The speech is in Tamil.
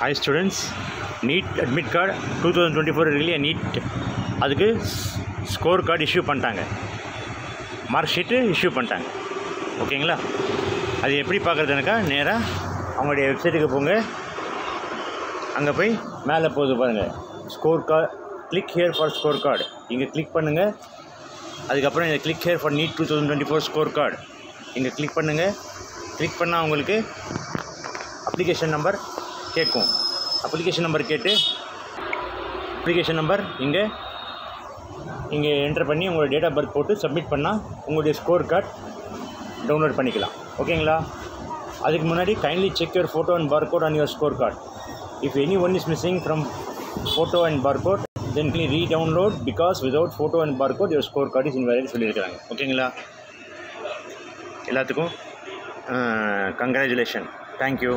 Hi students, NEET admit card 2024 really NEET அதுக்கு ஸ்கோர் கார்டு இஷ்யூ பண்ணிட்டாங்க, மார்க் ஷீட்டு இஷ்யூ பண்ணிட்டாங்க. ஓகேங்களா? அது எப்படி பார்க்குறதுனாக்கா நேராக அவங்களுடைய வெப்சைட்டுக்கு போங்க. அங்கே போய் மேலே போகுது பாருங்கள், score card, click here for score card. இங்கே கிளிக் பண்ணுங்கள். அதுக்கப்புறம் இங்கே click here for NEET 2024 score card இங்கே கிளிக் பண்ணுங்கள். கிளிக் பண்ணால் உங்களுக்கு அப்ளிகேஷன் நம்பர் கேட்கும். அப்ளிகேஷன் நம்பர் கேட்டு அப்ளிகேஷன் நம்பர் இங்கே என்டர் பண்ணி உங்களோட டேட் ஆஃப் பர்த் போட்டு சப்மிட் பண்ணால் உங்களுடைய ஸ்கோர் கார்டு டவுன்லோட் பண்ணிக்கலாம். ஓகேங்களா? அதுக்கு முன்னாடி kindly check your photo and barcode on your score card. If any one is missing from photo and barcode then please redownload because without photo and barcode your score card is invalid சொல்லியிருக்கிறாங்க. ஓகேங்களா? எல்லாத்துக்கும் கங்க்ராச்சுலேஷன். தேங்க்யூ.